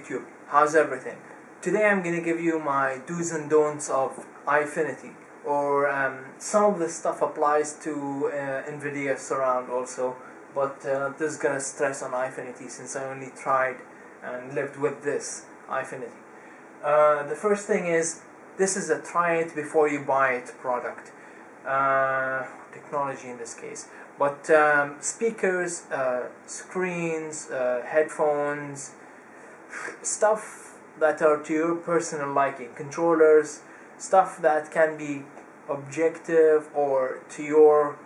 YouTube. How's everything? Today I'm going to give you my do's and don'ts of Eyefinity, or some of this stuff applies to Nvidia surround also, but this is going to stress on Eyefinity since I only tried and lived with this Eyefinity. The first thing is, this is a try it before you buy it product, technology in this case, but speakers, screens, headphones, stuff that are to your personal liking, controllers, stuff that can be objective or to your,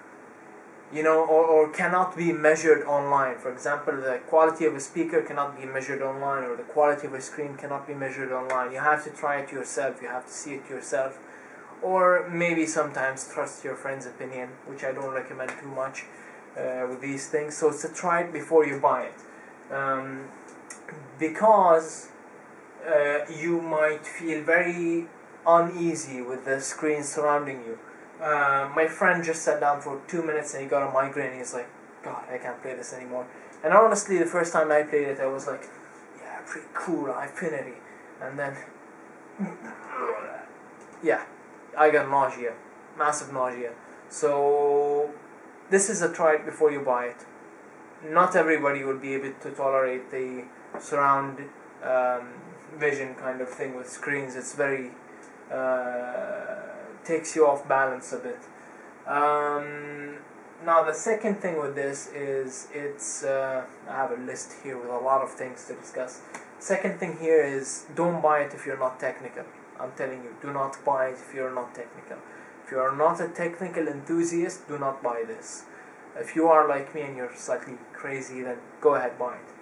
or cannot be measured online. For example, the quality of a speaker cannot be measured online, or the quality of a screen cannot be measured online. You have to try it yourself, you have to see it yourself, or maybe sometimes trust your friend's opinion, which I don't recommend too much with these things. So it's a try it before you buy it, because you might feel very uneasy with the screen surrounding you. My friend just sat down for 2 minutes and he got a migraine. He's like, God, I can't play this anymore. And honestly, the first time I played it, I was like, yeah, pretty cool, Eyefinity. And then, yeah, I got nausea, massive nausea. So this is a try it before you buy it. Not everybody will be able to tolerate the surround vision kind of thing with screens. It's very takes you off balance a bit. Now the second thing with this is I have a list here with a lot of things to discuss. Second thing here is, don't buy it if you're not technical. I'm telling you, do not buy it if you're not technical. If you are not a technical enthusiast, do not buy this. If you are like me and you're slightly crazy, then go ahead, buy it.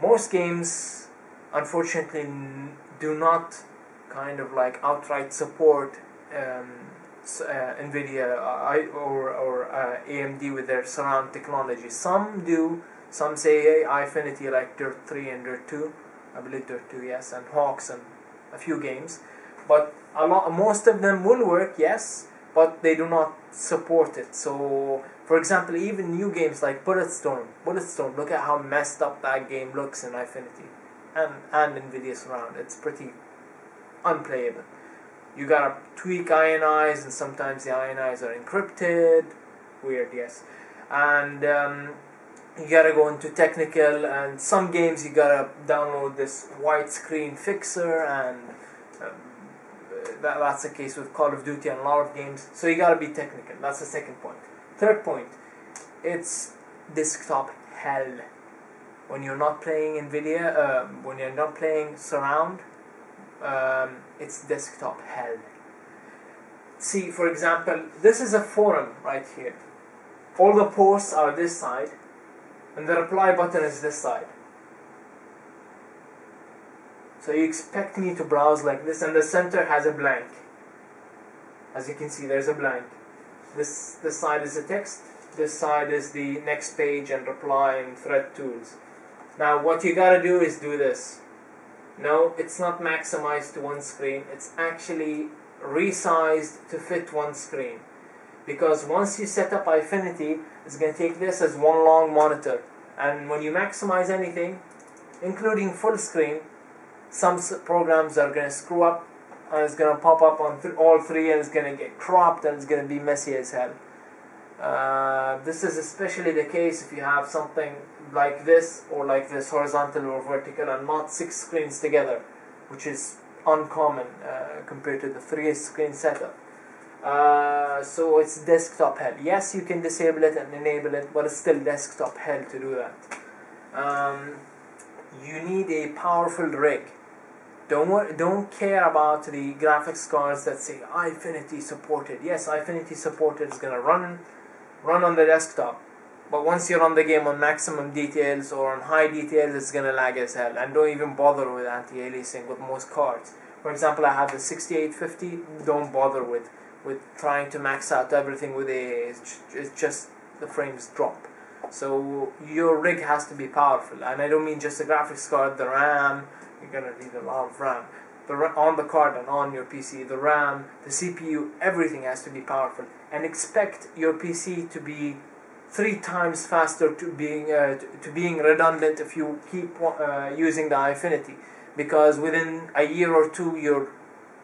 Most games, unfortunately, do not kind of like outright support Nvidia or AMD with their surround technology. Some do. Some say, hey, Eyefinity, like Dirt 3 and Dirt 2, I believe Dirt 2, yes, and Hawks and a few games. But most of them will work, yes, but they do not support it. So, for example, even new games like Bulletstorm, look at how messed up that game looks in Eyefinity and Nvidia surround. It's pretty unplayable. You gotta tweak ionize, and sometimes the ionize are encrypted. Weird, yes. And you gotta go into technical, and some games you gotta download this widescreen fixer, and that's the case with Call of Duty and a lot of games. So you gotta be technical. That's the second point. Third point, it's desktop hell. When you're not playing Nvidia, when you're not playing surround, it's desktop hell. See, for example, this is a forum right here. All the posts are this side, and the reply button is this side. So you expect me to browse like this, and the center has a blank. As you can see, there's a blank. This side is the text, this side is the next page and reply and thread tools. Now what you gotta do is do this. No, it's not maximized to one screen, it's actually resized to fit one screen. Because once you set up Eyefinity, it's going to take this as one long monitor. And when you maximize anything, including full screen, some programs are going to screw up, and it's going to pop up on all three, and it's going to get cropped, and it's going to be messy as hell. This is especially the case if you have something like this, or like this, horizontal or vertical, and not 6 screens together, which is uncommon compared to the 3 screen setup. So it's desktop hell. Yes, you can disable it and enable it, but it's still desktop hell to do that. You need a powerful rig. Don't care about the graphics cards that say Eyefinity supported. Yes, Eyefinity supported is gonna run on the desktop, but once you run the game on maximum details or on high details, it's gonna lag as hell. And don't even bother with anti-aliasing with most cards. For example, I have the 6850. Don't bother with trying to max out everything with it's just the frames drop. So your rig has to be powerful, and I don't mean just the graphics card, the RAM. You're gonna need a lot of RAM. On the card and on your PC, the RAM, the CPU, everything has to be powerful. And expect your PC to be 3 times faster to being redundant if you keep using the Eyefinity, because within a year or two your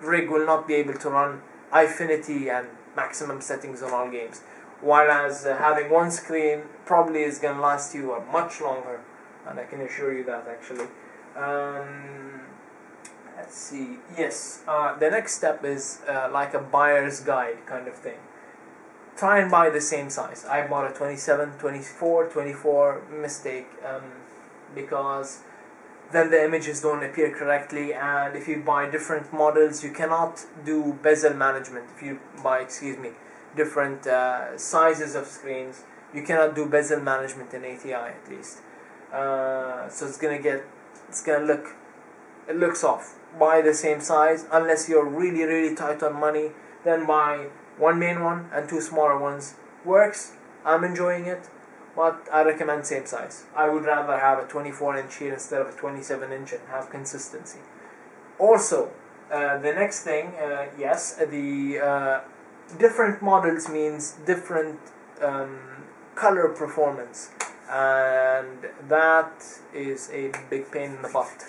rig will not be able to run Eyefinity and maximum settings on all games, whereas having one screen probably is going to last you much longer, and I can assure you that actually. Let's see, yes, the next step is like a buyer's guide kind of thing. Try and buy the same size. I bought a 27, 24, mistake, because then the images don't appear correctly, and if you buy different models you cannot do bezel management. If you buy, different sizes of screens, you cannot do bezel management in ATI at least. So it looks off. Buy the same size unless you're really tight on money. Then buy one main one and 2 smaller ones. Works. I'm enjoying it, but I recommend same size. I would rather have a 24-inch here instead of a 27-inch and have consistency. Also, the next thing, yes, the different models means different color performance, and that is a big pain in the butt.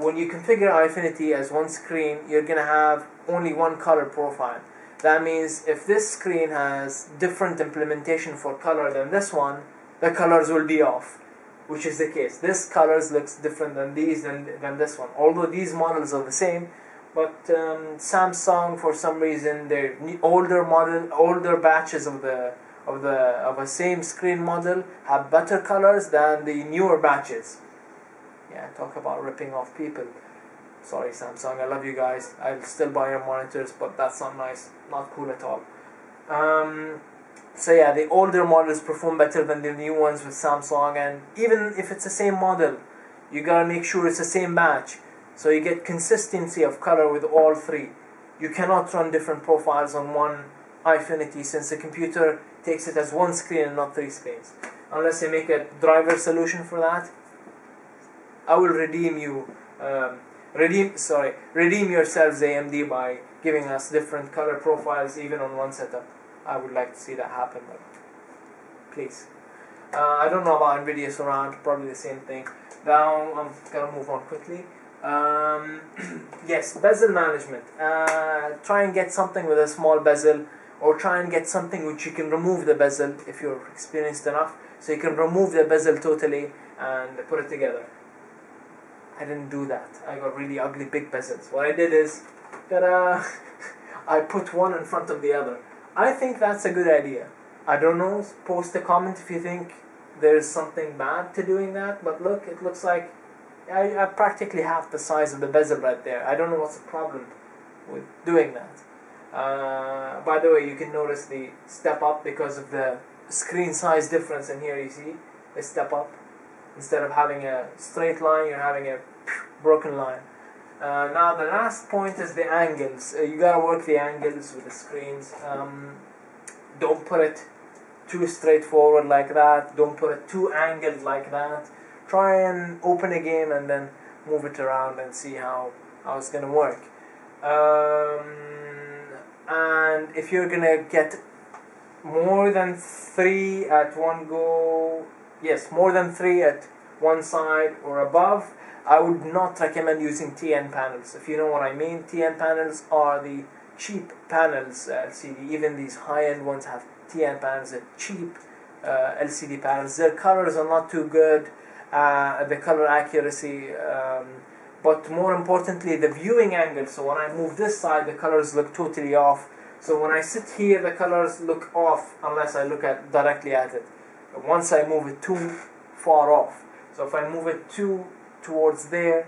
When you configure Eyefinity as one screen, you're going to have only one color profile. That means if this screen has different implementation for color than this one, the colors will be off, which is the case. This colors looks different than these than this one. Although these models are the same, but Samsung, for some reason, their older batches of a same screen model have better colors than the newer batches. Yeah, talk about ripping off people. Sorry Samsung, I love you guys. I'll still buy your monitors, but that's not nice, not cool at all. So yeah, the older models perform better than the new ones with Samsung, and even if it's the same model, you gotta make sure it's the same batch, so you get consistency of color with all 3. You cannot run different profiles on one Eyefinity, since the computer takes it as one screen and not 3 screens. Unless they make a driver solution for that, I will redeem yourselves AMD by giving us different color profiles even on one setup. I would like to see that happen, but please. I don't know about Nvidia Surround, probably the same thing. Now I'm gonna move on quickly. Yes, bezel management. Try and get something with a small bezel, or try and get something which you can remove the bezel if you're experienced enough, so you can remove the bezel totally and put it together. I didn't do that. I got really ugly big bezels. What I did is that I put one in front of the other. I think that's a good idea. I don't know, post a comment if you think there's something bad to doing that, but look, it looks like I practically half the size of the bezel right there. I don't know what's the problem with doing that. By the way, you can notice the step up because of the screen size difference in here. You see the step up. Instead of having a straight line, you're having a broken line. Now the last point is the angles. You gotta work the angles with the screens. Don't put it too straightforward like that. Don't put it too angled like that. Try and open a game and then move it around and see how it's gonna work. And if you're gonna get more than 3 at one go, yes, more than 3 at one side or above, I would not recommend using TN panels. If you know what I mean, TN panels are the cheap panels LCD. Even these high-end ones have TN panels, the cheap LCD panels. Their colors are not too good, the color accuracy, but more importantly, the viewing angle. So when I move this side, the colors look totally off. So when I sit here, the colors look off unless I look directly at it. Once I move it too far off. So if I move it towards there,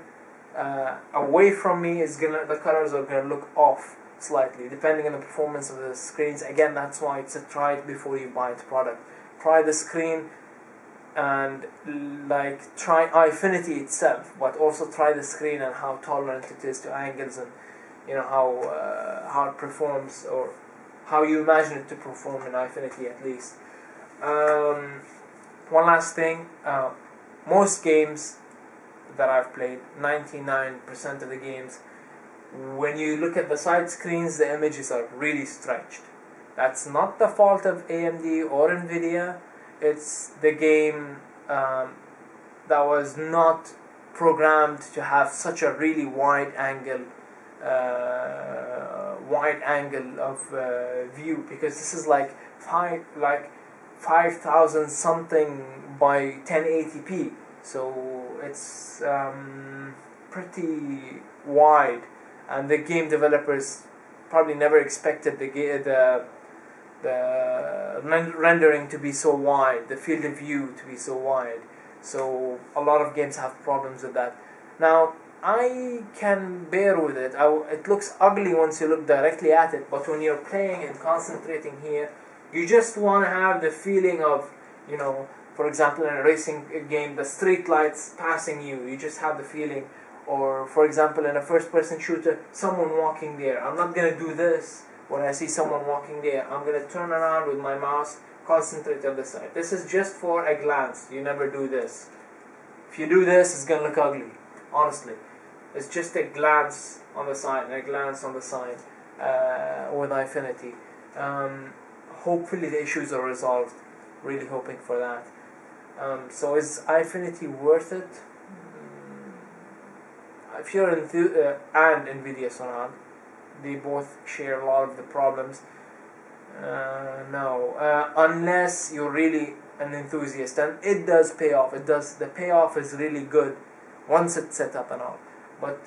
away from me, the colors are gonna look off slightly, depending on the performance of the screens. Again, that's why it's a try it before you buy the product. Try the screen and try Eyefinity itself, but also try the screen and how tolerant it is to angles, and how it performs, or how you imagine it to perform in Eyefinity at least. One last thing, most games that I've played, 99% of the games, when you look at the side screens, the images are really stretched. That's not the fault of AMD or Nvidia. It's the game that was not programmed to have such a really wide angle of view, because this is like 5,000 something by 1080p, so it's pretty wide, and the game developers probably never expected the rendering to be so wide, the field of view to be so wide. So a lot of games have problems with that. Now, I can bear with it. It looks ugly once you look directly at it, but when you're playing and concentrating here, you just want to have the feeling of, you know, for example, in a racing game, the street lights passing you, you just have the feeling. Or, for example, in a first-person shooter, someone walking there. I'm not going to do this when I see someone walking there. I'm going to turn around with my mouse, concentrate on the side. This is just for a glance. You never do this. If you do this, it's going to look ugly, honestly. It's just a glance on the side and a glance on the side with Eyefinity. Hopefully the issues are resolved. Really hoping for that. So is Eyefinity worth it? If you're and Nvidia surround, they both share a lot of the problems. No, unless you're really an enthusiast, and it does pay off. It does. The payoff is really good once it's set up and all, but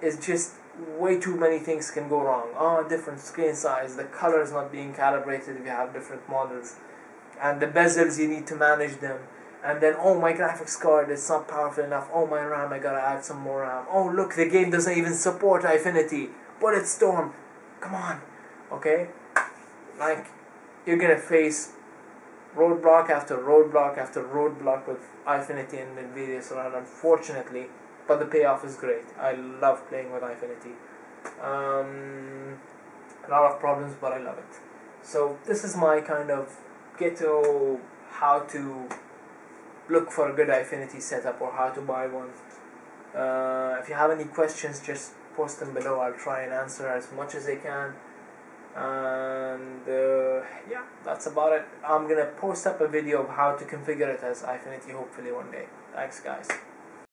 it's just way too many things can go wrong. Different screen size, the colors not being calibrated if you have different models, and the bezels, you need to manage them. And then, oh, my graphics card is not powerful enough. Oh, my RAM, I gotta add some more RAM. Oh, look, the game doesn't even support Eyefinity. Bulletstorm, come on, okay? Like, you're gonna face roadblock after roadblock after roadblock with Eyefinity and Nvidia surround, unfortunately. But the payoff is great. I love playing with Eyefinity. A lot of problems, but I love it. So this is my kind of ghetto how to look for a good Eyefinity setup or how to buy one. If you have any questions, just post them below. I'll try and answer as much as I can. And yeah, that's about it. I'm gonna post up a video of how to configure it as Eyefinity hopefully one day. Thanks guys.